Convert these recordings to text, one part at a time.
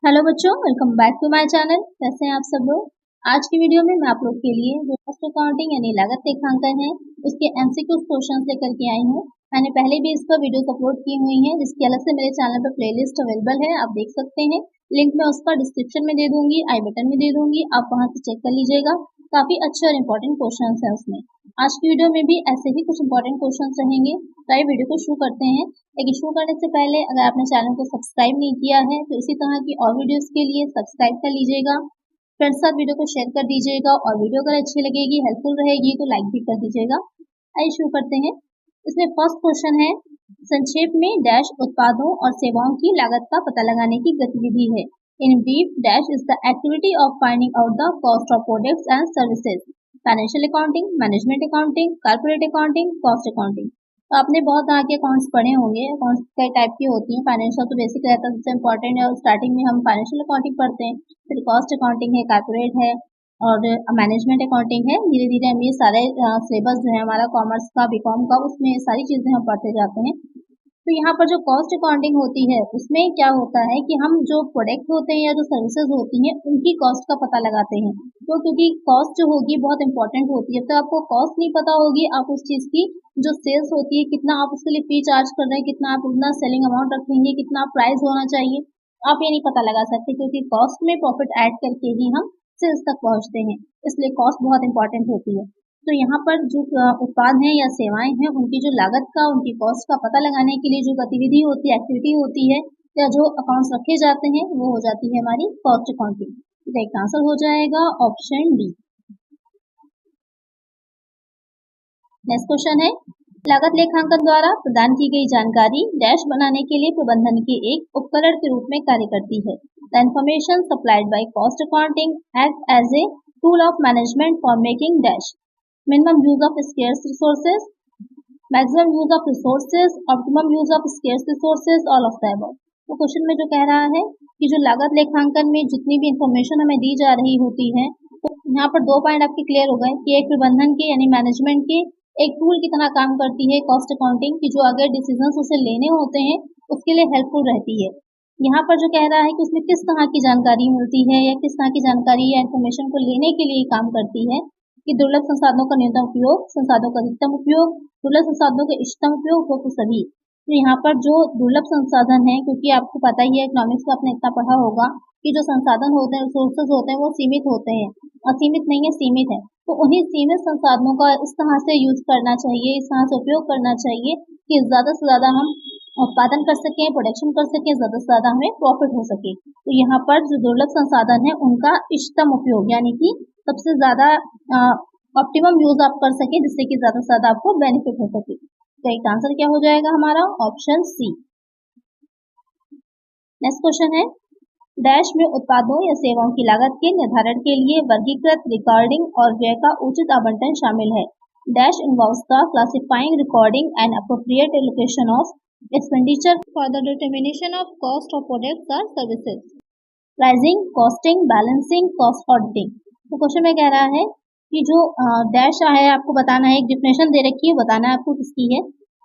Hello बच्चों, welcome back to my channel. कैसे हैं आप सब लोग। आज की वीडियो में मैं आप लोग के लिए जो कॉस्ट अकाउंटिंग यानी लागत लेखांकन है उसके एमसीक्यू क्वेश्चंस लेकर के आई हूँ। मैंने पहले भी इसका वीडियो अपलोड की हुई है, जिसकी अलग से मेरे चैनल पर प्लेलिस्ट अवेलेबल है, आप देख सकते हैं। लिंक मैं उसका डिस्क्रिप्शन में दे दूंगी, आई बटन में दे दूंगी, आप वहां से चेक कर लीजिएगा। काफी अच्छे और इम्पोर्टेंट क्वेश्चन है उसमें। आज की वीडियो में भी ऐसे ही कुछ इंपॉर्टेंट क्वेश्चन रहेंगे, तो आइए वीडियो को शुरू करते हैं। लेकिन शुरू करने से पहले अगर आपने चैनल को सब्सक्राइब नहीं किया है तो इसी तरह की और वीडियोस के लिए सब्सक्राइब कर लीजिएगा। फ्रेंड्स साथ वीडियो को शेयर कर दीजिएगा और वीडियो अगर अच्छी लगेगी, हेल्पफुल रहेगी तो लाइक भी कर दीजिएगा। आइए शुरू करते हैं। इसमें फर्स्ट क्वेश्चन है, संक्षेप में डैश उत्पादों और सेवाओं की लागत का पता लगाने की गतिविधि है। In brief dash is the activity of finding out the cost of products and services. Financial accounting, management accounting, corporate accounting, cost accounting. तो आपने बहुत तरह के अकाउंट्स पढ़े होंगे। अकाउंट्स कई टाइप की होती हैं। फाइनेंशियल तो बेसिक रहता है, सबसे इंपॉर्टेंट है, और स्टार्टिंग में हम फाइनेंशियल अकाउंटिंग पढ़ते हैं, फिर कॉस्ट अकाउंटिंग है, कॉर्पोरेट है और मैनेजमेंट अकाउंटिंग है। धीरे धीरे हम ये सारे सिलेबस जो है हमारा कॉमर्स का, बीकॉम का, उसमें सारी चीजें हम पढ़ते जाते हैं। तो यहाँ पर जो कॉस्ट अकाउंटिंग होती है उसमें क्या होता है कि हम जो प्रोडक्ट होते हैं या जो सर्विसेज होती हैं उनकी कॉस्ट का पता लगाते हैं। तो क्योंकि कॉस्ट जो होगी बहुत इंपॉर्टेंट होती है, तो आपको कॉस्ट नहीं पता होगी, आप उस चीज की जो सेल्स होती है, कितना आप उसके लिए फी चार्ज कर रहे हैं, कितना आप उतना सेलिंग अमाउंट रखेंगे, कितना प्राइस होना चाहिए, आप ये नहीं पता लगा सकते, क्योंकि कॉस्ट में प्रॉफिट ऐड करके ही हम सेल्स तक पहुंचते हैं। इसलिए कॉस्ट बहुत इंपॉर्टेंट होती है। तो यहाँ पर जो उत्पाद हैं या सेवाएं हैं उनकी जो लागत का, उनकी कॉस्ट का पता लगाने के लिए जो गतिविधि होती है, एक्टिविटी होती है, या जो अकाउंट्स रखे जाते हैं वो हो जाती है हमारी कॉस्ट अकाउंटिंग। इसका आंसर हो जाएगा ऑप्शन डी। नेक्स्ट क्वेश्चन है, लागत लेखांकन द्वारा प्रदान की गई जानकारी डैश बनाने के लिए प्रबंधन के एक उपकरण के रूप में कार्य करती है। The information supplied by cost accounting act as a tool of management for making dash minimum use of scarce resources, maximum use of resources, optimum use of scarce resources, all of the above। तो question में जो कह रहा है कि जो लागत लेखांकन में जितनी भी इंफॉर्मेशन हमें दी जा रही होती है, तो यहाँ पर दो पॉइंट आपके क्लियर हो गए कि एक प्रबंधन के यानी मैनेजमेंट के एक टूल की तरह काम करती है कॉस्ट अकाउंटिंग की, जो अगर डिसीजंस उसे लेने होते हैं उसके लिए हेल्पफुल रहती है। यहाँ पर जो कह रहा है कि उसमें किस तरह की जानकारी मिलती है या किस तरह की जानकारी या इन्फॉर्मेशन को लेने के लिए काम करती है कि दुर्लभ संसाधनों का न्यूनतम उपयोग, संसाधनों का अधिकतम उपयोग, दुर्लभ संसाधनों का इष्टतम उपयोग हो तो सभी। तो यहाँ पर जो दुर्लभ संसाधन है, क्योंकि आपको पता ही है इकोनॉमिक्स का आपने इतना पढ़ा होगा कि जो संसाधन होते हैं, रिसोर्सेज होते हैं, वो सीमित होते हैं, असीमित नहीं है, सीमित है। तो उन्हीं सीमित संसाधनों का इस तरह से यूज करना चाहिए, इस तरह से उपयोग करना चाहिए कि ज्यादा से ज्यादा हम उत्पादन कर सकें, प्रोडक्शन कर सकें, ज्यादा से ज्यादा हमें प्रॉफिट हो सके। तो यहाँ पर जो दुर्लभ संसाधन है उनका इष्टतम उपयोग यानी कि सबसे ज्यादा ऑप्टिमम यूज आप कर सके, जिससे कि ज्यादा से ज्यादा आपको बेनिफिट हो सके। तो एक आंसर क्या हो जाएगा हमारा ऑप्शन सी। नेक्स्ट क्वेश्चन है, डैश में उत्पादों या सेवाओं की लागत के निर्धारण के लिए वर्गीकृत, रिकॉर्डिंग और व्यय का उचित आवंटन शामिल है। Dash involves the classifying, recording and appropriate allocation of expenditure for the determination of cost of products or services, pricing, costing, balancing, cost auditing। तो क्वेश्चन में कह रहा है कि जो डैश है आपको बताना है, एक डिफिनेशन दे रखी है, बताना है आपको किसकी है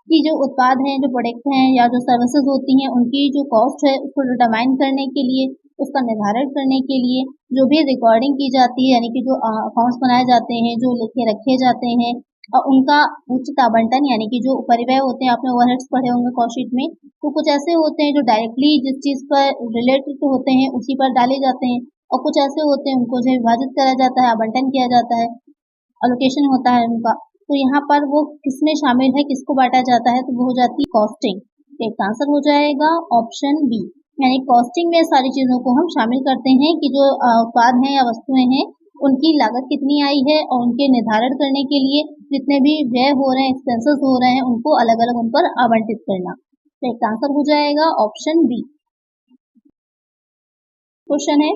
कि जो उत्पाद हैं, जो प्रोडक्ट हैं या जो सर्विसेज होती हैं, उनकी जो कॉस्ट है उसको डिटरमाइन करने के लिए, उसका निर्धारण करने के लिए जो भी रिकॉर्डिंग की जाती है, यानी कि जो अकाउंट्स बनाए जाते हैं, जो लिखे रखे जाते हैं, और उनका उचित आवंटन यानी कि जो परिव्यय होते हैं, आपने ओवरहेड्स पढ़े होंगे कॉस्ट शीट में, तो कुछ ऐसे होते हैं जो डायरेक्टली जिस चीज पर रिलेटेड होते हैं उसी पर डाले जाते हैं, और कुछ ऐसे होते हैं उनको जो विभाजित करा जाता है, आवंटन किया जाता है, अलोकेशन होता है उनका। तो यहाँ पर वो किसमें शामिल है, किसको बांटा जाता है, तो वो हो जाती है कॉस्टिंग। तो एक आंसर हो जाएगा ऑप्शन बी, यानी कॉस्टिंग में सारी चीजों को हम शामिल करते हैं कि जो उत्पाद हैं या वस्तुएं हैं उनकी लागत कितनी आई है, और उनके निर्धारण करने के लिए जितने भी व्यय हो रहे हैं, एक्सपेंसेस हो रहे हैं, उनको अलग अलग उन पर आवंटित करना। तो एक आंसर हो जाएगा ऑप्शन बी। क्वेश्चन है,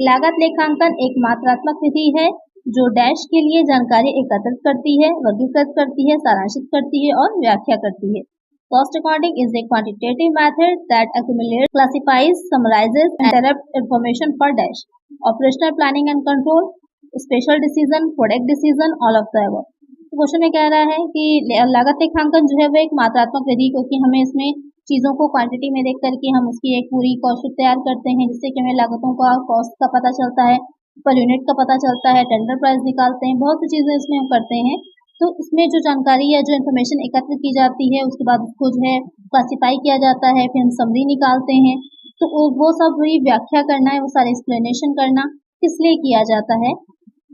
लागत लेखांकन एक मात्रात्मक विधि है जो डैश के लिए जानकारी एकत्रित करती है, वर्गीकृत करती है, सारांशित करती है और व्याख्या करती है। Cost accounting is a quantitative method that accumulates, classifies, summarizes, and interprets information for dash. Operational planning and control, special decision, product decision, all of the above। Question में कह रहा है कि लागत लेखांकन जो है वो एक मात्रात्मक विधि, क्योंकि हमें इसमें चीज़ों को क्वांटिटी में देख करके हम उसकी एक पूरी कॉस्ट शीट तैयार करते हैं, जिससे कि हमें लागतों का कॉस्ट का पता चलता है, पर यूनिट का पता चलता है, टेंडर प्राइस निकालते हैं, बहुत सी चीज़ें इसमें हम करते हैं। तो इसमें जो जानकारी या जो इन्फॉर्मेशन एकत्र की जाती है उसके बाद उसको जो है क्लासीफाई किया जाता है, फिर हम समरी निकालते हैं। तो वो सब वही व्याख्या करना है, वो सारे एक्सप्लेनेशन करना किस लिए किया जाता है,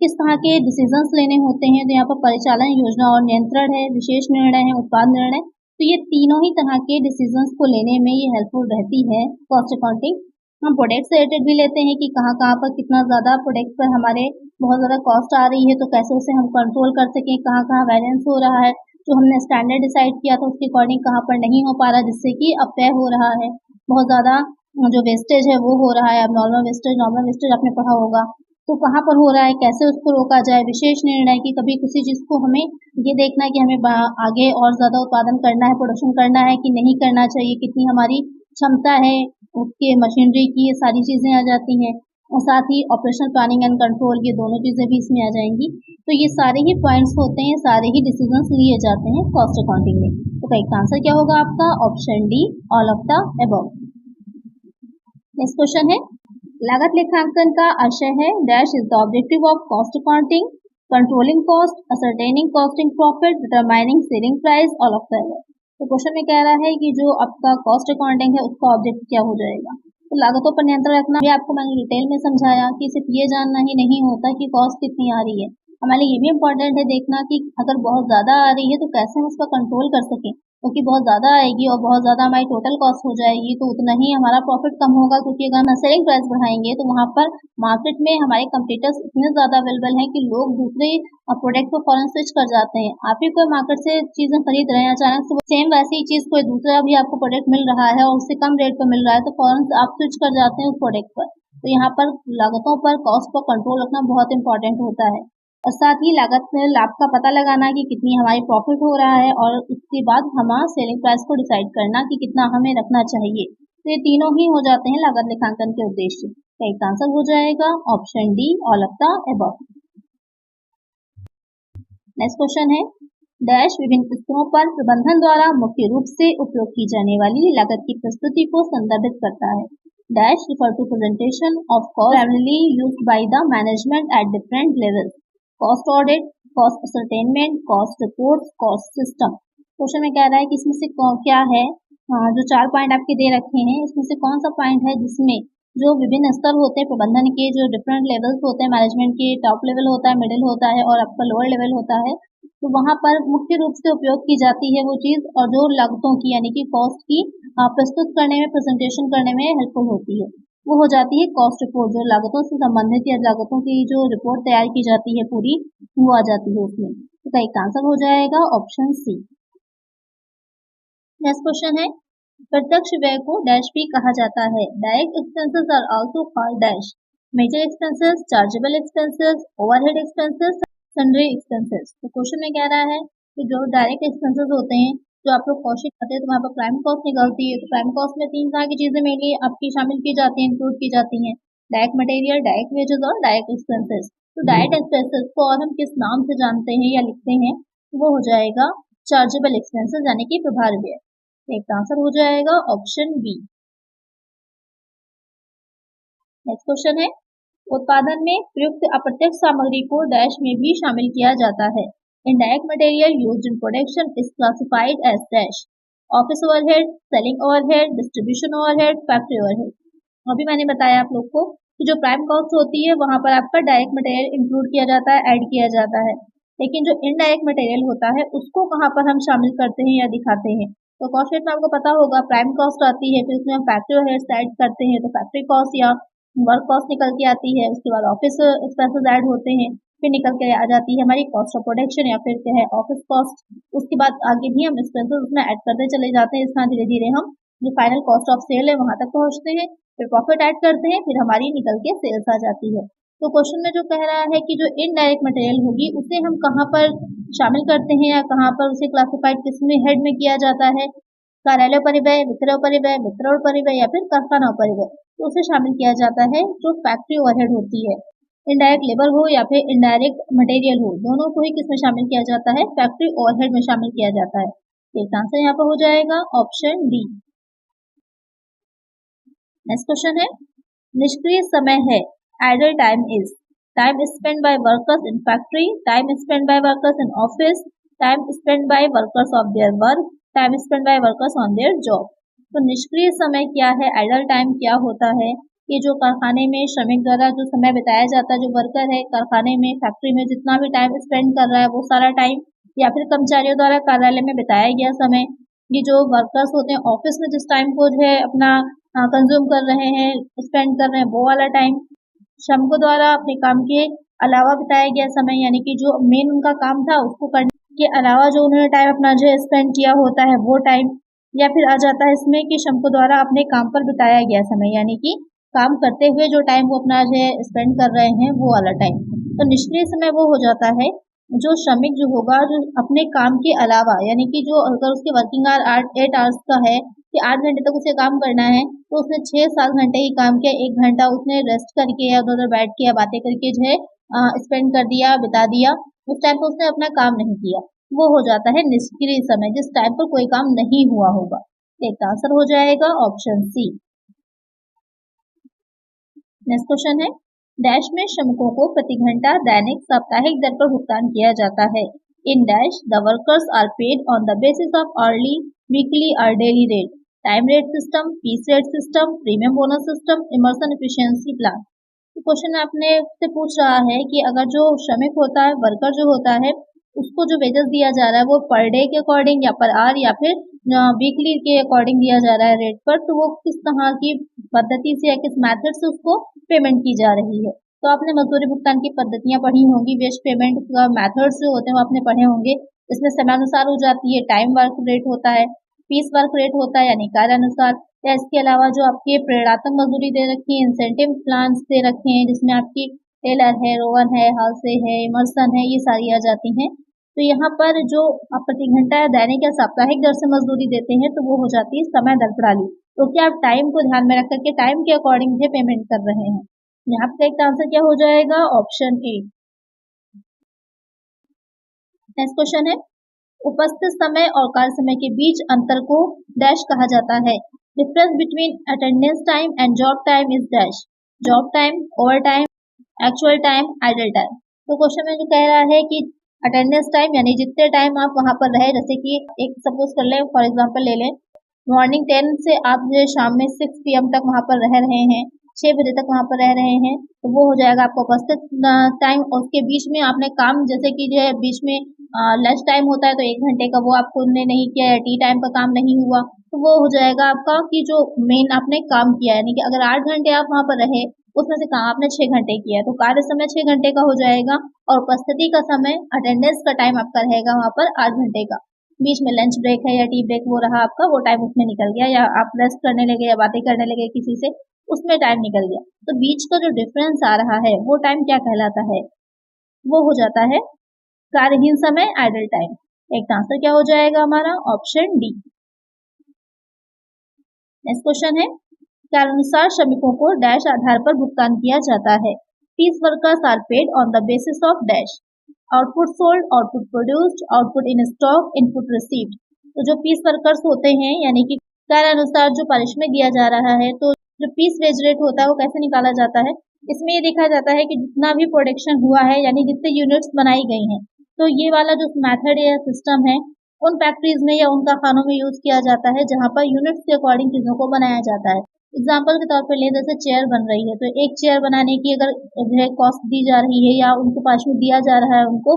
किस तरह के डिसीजंस लेने होते हैं। तो यहाँ पर परिचालन योजना और नियंत्रण है, विशेष निर्णय है, उत्पाद निर्णय। तो ये तीनों ही तरह के डिसीजंस को लेने में ये हेल्पफुल रहती है कॉस्ट अकाउंटिंग। हम प्रोडक्ट से रिलेटेड भी लेते हैं कि कहाँ पर कितना ज़्यादा प्रोडक्ट पर हमारे बहुत ज़्यादा कॉस्ट आ रही है, तो कैसे उसे हम कंट्रोल कर सकें, कहाँ वेरिएंस हो रहा है, जो हमने स्टैंडर्ड डिसाइड किया था उसके अकॉर्डिंग कहाँ पर नहीं हो पा रहा, जिससे कि अपव्यय हो रहा है, बहुत ज़्यादा जो वेस्टेज है वो हो रहा है। अब नॉर्मल वेस्टेज आपने पढ़ा होगा, तो कहाँ पर हो रहा है, कैसे उसको रोका जाए। विशेष निर्णय की कभी किसी चीज़ को हमें ये देखना है कि हमें आगे और ज़्यादा उत्पादन करना है, प्रोडक्शन करना है कि नहीं करना चाहिए, कितनी हमारी क्षमता है उसके मशीनरी की, ये सारी चीज़ें आ जाती हैं। और साथ ही ऑपरेशनल प्लानिंग एंड कंट्रोल, ये दोनों चीज़ें भी इसमें आ जाएंगी। तो ये सारे ही पॉइंट्स होते हैं, सारे ही डिसीजंस लिए जाते हैं कॉस्ट अकाउंटिंग में। तो करेक्ट आंसर क्या होगा आपका? Option D, all of the above. Next question है, लागत लेखांकन का आशय है dash is the objective of cost accounting, controlling cost, ascertaining costing profit, determining selling price, all of the above. तो क्वेश्चन में कह रहा है कि जो आपका कॉस्ट अकाउंटिंग है उसका ऑब्जेक्ट क्या हो जाएगा। तो लागतों पर नियंत्रण रखना भी आपको मैंने डिटेल में समझाया कि सिर्फ ये जानना ही नहीं होता कि कॉस्ट कितनी आ रही है, हमारे लिए ये भी इम्पोर्टेंट है देखना कि अगर बहुत ज़्यादा आ रही है तो कैसे हम उसका कंट्रोल कर सकें, क्योंकि बहुत ज़्यादा आएगी और बहुत ज़्यादा हमारी टोटल कॉस्ट हो जाएगी तो उतना ही हमारा प्रॉफिट कम होगा, क्योंकि अगर हम सेलिंग प्राइस बढ़ाएंगे तो वहाँ पर मार्केट में हमारे कंपटीटर्स इतने ज़्यादा अवेलेबल हैं कि लोग दूसरे प्रोडक्ट को फॉरन स्विच कर जाते हैं। आप ही कोई मार्केट से चीज़ें खरीद रहे हैं, अचानक से सेम वैसी ही चीज़ कोई दूसरा भी आपको प्रोडक्ट मिल रहा है और उससे कम रेट पर मिल रहा है, तो फॉरन आप स्विच कर जाते हैं उस प्रोडक्ट पर। तो यहाँ पर लागतों पर कॉस्ट पर कंट्रोल रखना बहुत इंपॉर्टेंट होता है, और साथ ही लागत में लाभ का पता लगाना कि कितनी हमारी प्रॉफिट हो रहा है, और उसके बाद हमारा सेलिंग प्राइस को डिसाइड करना कि कितना हमें रखना चाहिए। तो ये तीनों ही हो जाते हैं लागत लेखांकन के उद्देश्य। तो एक आंसर हो जाएगा option D, all of the above. Next question है, डैश विभिन्न स्तरों पर प्रबंधन द्वारा मुख्य रूप से उपयोग की जाने वाली लागत की प्रस्तुति को संदर्भित करता है। Dash refer to presentation of cost primarily used by the management at different levels, cost audit, cost ascertainment, cost report, cost system. Question में कह रहा है कि इसमें से क्या है, जो 4 पॉइंट आपके दे रखे हैं इसमें से कौन सा पॉइंट है जिसमें जो विभिन्न स्तर होते हैं प्रबंधन के, जो डिफरेंट लेवल्स होते हैं मैनेजमेंट के, टॉप लेवल होता है, मिडिल होता है और आपका लोअर लेवल होता है, तो वहाँ पर मुख्य रूप से उपयोग की जाती है वो चीज़, और जो लागतों की यानी कि कॉस्ट की प्रस्तुत करने में, प्रेजेंटेशन करने में हेल्पफुल होती है, वो हो जाती है कॉस्ट रिपोर्ट। जो लागतों से संबंधित या लागतों की जो रिपोर्ट तैयार की जाती है पूरी, वो आ जाती है उसमें। तो एक आंसर हो जाएगा ऑप्शन सी। नेक्स्ट क्वेश्चन है, प्रत्यक्ष व्यय को डैश भी कहा जाता है। Direct expenses are also called dash, major expenses, chargeable expenses, overhead expenses, sundry expenses. तो क्वेश्चन में कह रहा है कि जो डायरेक्ट एक्सपेंसेस होते हैं, जो आप लोग कॉस्ट शीट करते हैं तो वहाँ पर प्राइम कॉस्ट निकलती है। तो प्राइम कॉस्ट में 3 तरह की चीजें मेनली आपकी शामिल की जाती हैं, इंक्लूड की जाती हैं, डायरेक्ट मटेरियल, डायरेक्ट वेजेस और डायरेक्ट एक्सपेंसेस। तो डायरेक्ट एक्सपेंसेस को और हम किस नाम से जानते हैं या लिखते हैं, वो हो जाएगा चार्जेबल एक्सपेंसेस यानी कि प्रभार व्यय। एक आंसर हो जाएगा ऑप्शन बी। नेक्स्ट क्वेश्चन है, उत्पादन में प्रयुक्त अप्रत्यक्ष सामग्री को डैश में भी शामिल किया जाता है। Indirect material used in production is classified as dash, office overhead, selling overhead, distribution overhead, factory overhead. अभी मैंने बताया आप लोग को कि जो प्राइम कॉस्ट होती है वहां पर आपका डायरेक्ट मटेरियल इंक्लूड किया जाता है, ऐड किया जाता है, लेकिन जो इनडायरेक्ट मटेरियल होता है उसको कहाँ पर हम शामिल करते हैं या दिखाते हैं। तो कॉस्ट शीट में आपको पता होगा प्राइम कॉस्ट आती है, फिर उसमें हम फैक्ट्री ओवरहेड्स ऐड करते हैं तो फैक्ट्री कॉस्ट या वर्क कॉस्ट निकल के आती है, उसके बाद ऑफिस एक्सपेंसेस ऐड होते हैं, फिर निकल के आ जाती है हमारी कॉस्ट ऑफ प्रोडक्शन या फिर क्या है ऑफिस कॉस्ट। उसके बाद आगे भी हम एक्सपेंसेस उसमें ऐड करते चले जाते हैं, इस तरह धीरे धीरे हम जो फाइनल कॉस्ट ऑफ सेल है वहां तक पहुंचते हैं, फिर प्रॉफिट ऐड करते हैं, फिर हमारी निकल के सेल्स आ जाती है। तो क्वेश्चन में जो कह रहा है कि जो इनडायरेक्ट मटेरियल होगी उसे हम कहाँ पर शामिल करते हैं या कहाँ पर उसे क्लासिफाइड किस में हेड में किया जाता है, कार्यालय परिव्यय, विक्रय परिव्यय, वितरण परिव्यय या फिर कारखाना परिव्यय। तो उसे शामिल किया जाता है जो फैक्ट्री ओवरहेड होती है। इनडायरेक्ट लेबर हो या फिर इनडायरेक्ट मटेरियल हो, दोनों को ही किसमें शामिल किया जाता है, फैक्ट्री ओवरहेड में शामिल किया जाता है। एक आंसर यहाँ पर हो जाएगा ऑप्शन डी। नेक्स्ट क्वेश्चन है, निष्क्रिय समय है, idle time is time spend by workers in factory, time spend by workers in office, time spend by workers of their work, time spend by workers on their job. तो निष्क्रिय समय क्या है, idle time क्या होता है? ये जो कारखाने में श्रमिक द्वारा जो समय बिताया जाता है, जो वर्कर है कारखाने में फैक्ट्री में जितना भी टाइम स्पेंड कर रहा है वो सारा टाइम, या फिर कर्मचारियों द्वारा कार्यालय में बिताया गया समय, ये जो वर्कर्स होते हैं ऑफिस में जिस टाइम को जो है अपना कंज्यूम कर रहे हैं, स्पेंड कर रहे हैं, वो वाला टाइम। श्रमिकों द्वारा अपने काम के अलावा बिताया गया समय, यानी कि जो मेन उनका काम था उसको करने के अलावा जो उन्होंने टाइम अपना जो है स्पेंड किया होता है वो टाइम। या फिर आ जाता है इसमें कि श्रमिकों द्वारा अपने काम पर बिताया गया समय, यानी कि काम करते हुए जो टाइम वो अपना जो है स्पेंड कर रहे हैं वो वाला टाइम। तो निष्क्रिय समय वो हो जाता है जो श्रमिक जो होगा जो अपने काम के अलावा, यानी कि जो अगर उसके वर्किंग आवर 8 आवर्स का है कि 8 घंटे तक उसे काम करना है, तो उसने 6-7 घंटे ही काम किया, 1 घंटा उसने रेस्ट करके या उधर बैठ के या बातें करके जो है स्पेंड कर दिया, बिता दिया, उस टाइम पर उसने अपना काम नहीं किया, वो हो जाता है निष्क्रिय समय, जिस टाइम पर कोई काम नहीं हुआ होगा। एक आंसर हो जाएगा ऑप्शन सी। नेक्स्ट क्वेश्चन है, डैश में श्रमिकों को प्रति घंटा दैनिक साप्ताहिक दर पर भुगतान किया जाता है। In dash the workers are paid on the basis of hourly, weekly और daily rate, time rate system, piece rate system, premium bonus system, Emerson efficiency plan. तो क्वेश्चन आपने से पूछ रहा है कि अगर जो श्रमिक होता है, वर्कर जो होता है, उसको जो वेजेस दिया जा रहा है वो पर डे के अकॉर्डिंग या पर आवर या फिर वीकली के अकॉर्डिंग दिया जा रहा है रेट पर, तो वो किस तरह की पद्धति से या किस मेथड से उसको पेमेंट की जा रही है। तो आपने मजदूरी भुगतान की पद्धतियां पढ़ी होंगी, वेज पेमेंट का मेथड्स जो होते हैं वो आपने पढ़े होंगे। इसमें समयानुसार हो जाती है, टाइम वर्क रेट होता है, पीस वर्क रेट होता है यानी कार्यानुसार, या इसके अलावा जो आपके प्रेरणात्मक मजदूरी दे रखी है, इंसेंटिव प्लान्स दे रखे हैं जिसमें आपकी टेलर है, रोवन है, हाउसे है, इमर्सन है, ये सारी आ जाती हैं। तो यहाँ पर जो आप प्रति घंटा या दैनिक या साप्ताहिक दर से मजदूरी देते हैं तो वो हो जाती है समय दर प्रणाली, तो क्या आप टाइम को ध्यान में रख करके टाइम के अकॉर्डिंग भी पेमेंट कर रहे हैं। यहाँ पर एक आंसर क्या हो जाएगा, ऑप्शन ए। नेक्स्ट क्वेश्चन है, उपस्थित समय और कार्य समय के बीच अंतर को डैश कहा जाता है। Difference between attendance time and job time is dash, job time, over time, actual time, idle time. तो क्वेश्चन में जो कह रहा है कि अटेंडेंस टाइम यानी जितने टाइम आप वहां पर रहे, जैसे कि एक सपोज कर ले, फॉर एग्जांपल ले लें, मॉर्निंग 10 से आप जो शाम में 6 PM तक वहां पर रह रहे हैं, 6 बजे तक वहां पर रह रहे हैं, तो वो हो जाएगा आपका उपस्थित टाइम। और उसके बीच में आपने काम, जैसे कि जो है बीच में लंच टाइम होता है तो 1 घंटे का वो आपको नहीं किया, या टी टाइम का काम नहीं हुआ, तो वो हो जाएगा आपका कि जो मेन आपने काम किया, यानी कि अगर 8 घंटे आप वहां पर रहे, उसमें से काम आपने 6 घंटे किया, तो कार्य समय 6 घंटे का हो जाएगा, और उपस्थिति का समय, अटेंडेंस का टाइम आपका रहेगा वहां पर 8 घंटे का। बीच में लंच ब्रेक है या टी ब्रेक वो रहा आपका, वो टाइम उसमें निकल गया, या आप रेस्ट करने लगे या बातें करने लगे किसी से, उसमें टाइम निकल गया। तो बीच का जो डिफरेंस आ रहा है वो टाइम क्या कहलाता है, वो हो जाता है कार्यहीन समय, आइडल टाइम। एक आंसर क्या हो जाएगा हमारा, ऑप्शन डी। नेक्स्ट क्वेश्चन है, अनुसार श्रमिकों को डैश आधार पर भुगतान किया जाता है। Piece workers are paid on the basis of dash, output sold, output produced, output in stock, input received. तो जो पीस वर्कर्स होते हैं, यानी कि कार्य अनुसार जो पारिश्रमिक दिया जा रहा है, तो जो पीस वेज रेट होता है वो कैसे निकाला जाता है, इसमें ये देखा जाता है कि जितना भी प्रोडक्शन हुआ है, यानी जितने यूनिट्स बनाई गई हैं, तो ये वाला जो मेथड या सिस्टम है उन फैक्ट्रीज में या उन कारखानों में यूज किया जाता है जहां पर यूनिट्स के अकॉर्डिंग चीजों को बनाया जाता है। एग्जाम्पल के तौर पर ले, जैसे चेयर बन रही है, तो एक चेयर बनाने की अगर जो कॉस्ट दी जा रही है या उनको पास में दिया जा रहा है उनको,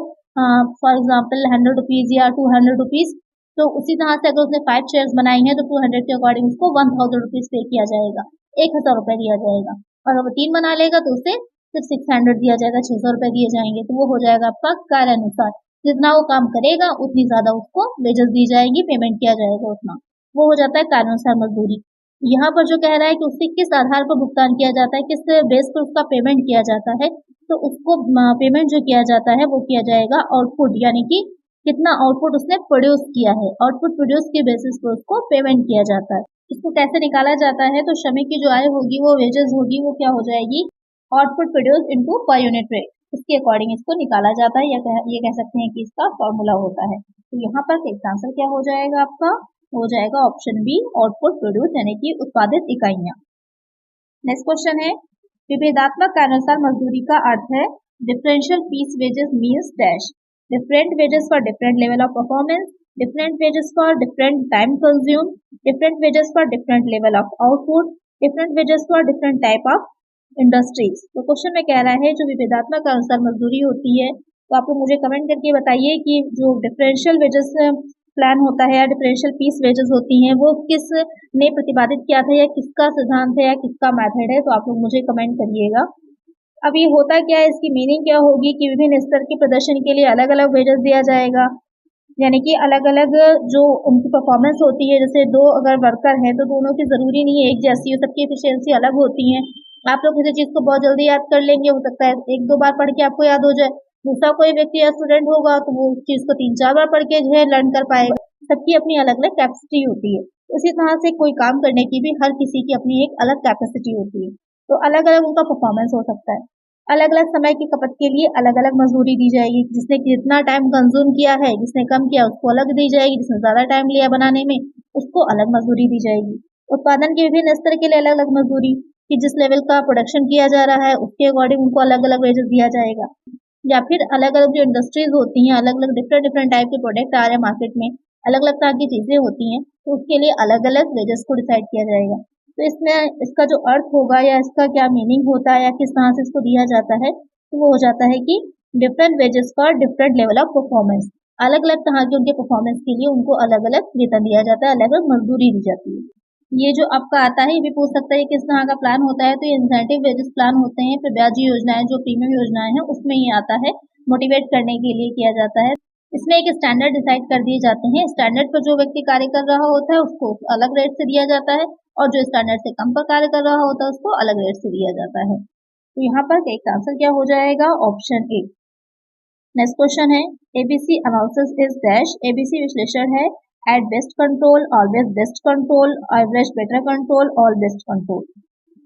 फॉर एग्जाम्पल 100 रुपीज या 200 रुपीज, तो उसी तरह से अगर उसने 5 चेयर्स बनाई है तो 200 के अकॉर्डिंग उसको 1000 रुपीज पे किया जाएगा, 1000 रुपए दिया जाएगा। और अगर 3 बना लेगा तो उसे सिर्फ 600 दिया जाएगा, 600 रुपए दिए जाएंगे। तो वो हो जाएगा आपका कार्य अनुसार, जितना वो काम करेगा उतनी ज्यादा उसको वेजेस दी जाएगी, पेमेंट किया जाएगा उतना, वो हो जाता है कार्य अनुसार मजदूरी। यहाँ पर जो कह रहा है कि उससे किस आधार पर भुगतान किया जाता है, किस बेस पर उसका पेमेंट किया जाता है, तो उसको पेमेंट जो किया जाता है वो किया जाएगा आउटपुट, यानी कि कितना आउटपुट उसने प्रोड्यूस किया है, आउटपुट प्रोड्यूस के बेसिस पर उसको पेमेंट किया जाता है। इसको कैसे निकाला जाता है, तो श्रमिक की जो आय होगी वो वेजेस होगी, वो क्या हो जाएगी, output produce into per unit rate, उसके अकॉर्डिंग इसको निकाला जाता है, या ये कह सकते हैं कि इसका फॉर्मूला होता है। तो यहाँ पर एक आंसर क्या हो जाएगा आपका, हो जाएगा ऑप्शन बी, आउटपुट प्रोड्यूस यानी कि उत्पादित इकाइयां। नेक्स्ट क्वेश्चन है, विभेदात्मक के अनुसार मजदूरी का अर्थ है differential piece wages means dash, different wages for different level of performance, different wages for different time consumed, different wages for different level of output, different wages for different type of industries। तो question में कह रहा है जो विभेदात्मक अनुसार मजदूरी होती है, तो आप लोग मुझे कमेंट करके बताइए कि जो डिफरेंशियल वेजेस प्लान होता है या डिफरेंशियल पीस वेजेस होती हैं वो किस ने प्रतिपादित किया था या किसका सिद्धांत है या किसका मेथड है, तो आप लोग मुझे कमेंट करिएगा। अब ये होता क्या है, इसकी मीनिंग क्या होगी कि विभिन्न स्तर के प्रदर्शन के लिए अलग अलग वेजेस दिया जाएगा, यानी कि अलग अलग जो उनकी परफॉर्मेंस होती है, जैसे दो अगर वर्कर हैं तो दोनों की ज़रूरी नहीं है एक जैसी हो, सबकी एफिशिएंसी अलग होती है। आप लोग किसी चीज़ को बहुत जल्दी याद कर लेंगे, हो सकता है एक दो बार पढ़ के आपको याद हो जाए, दूसरा कोई व्यक्ति या स्टूडेंट होगा तो वो चीज़ को 3-4 बार पढ़ के जो है लर्न कर पाएगा। सबकी अपनी अलग अलग कैपेसिटी होती है, उसी तरह से कोई काम करने की भी हर किसी की अपनी एक अलग कैपेसिटी होती है, तो अलग अलग उनका परफॉर्मेंस हो सकता है। अलग अलग समय की खपत के लिए अलग अलग मजदूरी दी जाएगी, जिसने कितना टाइम कंज्यूम किया है, जिसने कम किया उसको अलग दी जाएगी, जिसने ज्यादा टाइम लिया बनाने में उसको अलग मजदूरी दी जाएगी। उत्पादन के विभिन्न स्तर के लिए अलग अलग मजदूरी, कि जिस लेवल का प्रोडक्शन किया जा रहा है उसके अकॉर्डिंग उनको अलग अलग वेजेस दिया जाएगा। या फिर अलग अलग जो इंडस्ट्रीज होती हैं, अलग अलग डिफरेंट टाइप के प्रोडक्ट आ रहे हैं मार्केट में, अलग अलग तरह की चीजें होती हैं, तो उसके लिए अलग अलग वेजेस को डिसाइड किया जाएगा। तो इसमें इसका जो अर्थ होगा या इसका क्या मीनिंग होता है या किस तरह से इसको दिया जाता है, तो वो हो जाता है कि different wages for different level of performance, अलग अलग तरह के उनके परफॉर्मेंस के लिए उनको अलग अलग वेतन दिया जाता है, अलग अलग मजदूरी दी जाती है। ये जो आपका आता है ये भी पूछ सकता है किस तरह का प्लान होता है, तो ये इंसेंटिव वेजेस प्लान होते हैं, फिर ब्याजी योजनाएं जो प्रीमियम योजनाएं हैं उसमें ये आता है, मोटिवेट करने के लिए किया जाता है। इसमें एक स्टैंडर्ड डिसाइड कर दिए जाते हैं, स्टैंडर्ड पर जो व्यक्ति कार्य कर रहा होता है उसको अलग रेट से दिया जाता है और जो स्टैंडर्ड से कम पर कार्य कर रहा होता है उसको अलग रेट से दिया जाता है। तो यहाँ पर करेक्ट आंसर क्या हो जाएगा, ऑप्शन ए। नेक्स्ट क्वेश्चन है, ABC analysis is dash, ABC विश्लेषण है at best control, always best control, average better control, all best control.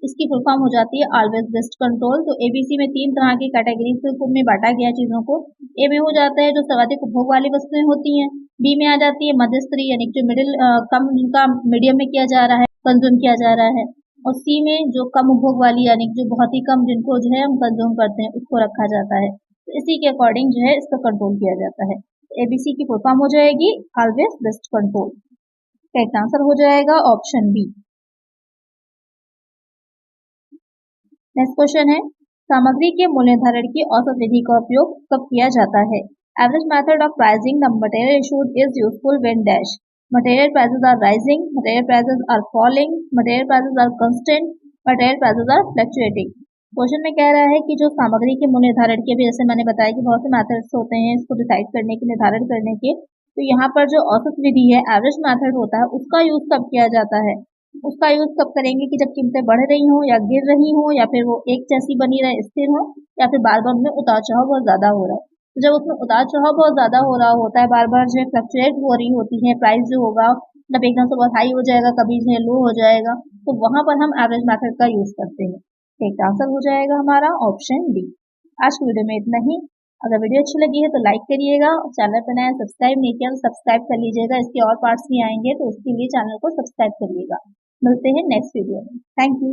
इसकी फुल फॉर्म हो जाती है ऑलवेज बेस्ट कंट्रोल। तो एबीसी में 3 तरह की कैटेगरी में बांटा गया चीजों को। ए में हो जाता है जो सर्वाधिक उपभोग वाली वस्तुएं होती हैं, बी में आ जाती है मध्यस्तरीय यानी जो मिडिल कम जिनका मीडियम में किया जा रहा है, कंज्यूम किया जा रहा है, और सी में जो कम उपभोग वाली यानी जो बहुत ही कम जिनको जो है हम कंज्यूम करते हैं उसको रखा जाता है। तो इसी के अकॉर्डिंग जो है इसका कंट्रोल किया जाता है। एबीसी की फुल फॉर्म हो जाएगी always best control. Correct answer हो जाएगा ऑप्शन बी। नेक्स्ट क्वेश्चन है, सामग्री के मूल्य निर्धारण की औसत विधि का उपयोग कब किया जाता है? Average method of pricing the material issued is useful when dash, material prices are rising, material prices are falling, material prices are constant, material prices are fluctuating. Question में कह रहा है कि जो सामग्री के मूल्य निर्धारण के भी जैसे मैंने बताया कि बहुत से मेथड्स होते हैं इसको डिसाइड करने के, निर्धारण करने के, तो यहाँ पर जो औसत विधि है एवरेज मेथड होता है उसका यूज कब किया जाता है? उसका यूज कब करेंगे कि जब कीमतें बढ़ रही हो या गिर रही हो या फिर वो एक जैसी बनी रहे स्थिर हो या फिर बार बार उनमें उतार चढ़ाव बहुत ज्यादा हो रहा है। तो जब उसमें उतार चढ़ाव बहुत ज्यादा हो रहा होता है, बार बार जो है फ्लक्चुएट हो रही होती है, प्राइस जो होगा मतलब एकदम से बहुत हाई हो जाएगा, कभी जो है लो हो जाएगा, तो वहां पर हम एवरेज मेथड का यूज करते हैं। एक आंसर हो जाएगा हमारा ऑप्शन डी। आज की वीडियो में इतना ही। अगर वीडियो अच्छी लगी है तो लाइक करिएगा, चैनल पर नया सब्सक्राइब नहीं किया तो सब्सक्राइब कर लीजिएगा, इसके और पार्ट्स भी आएंगे तो उसके लिए चैनल को सब्सक्राइब करिएगा। मिलते हैं नेक्स्ट वीडियो में। Thank you.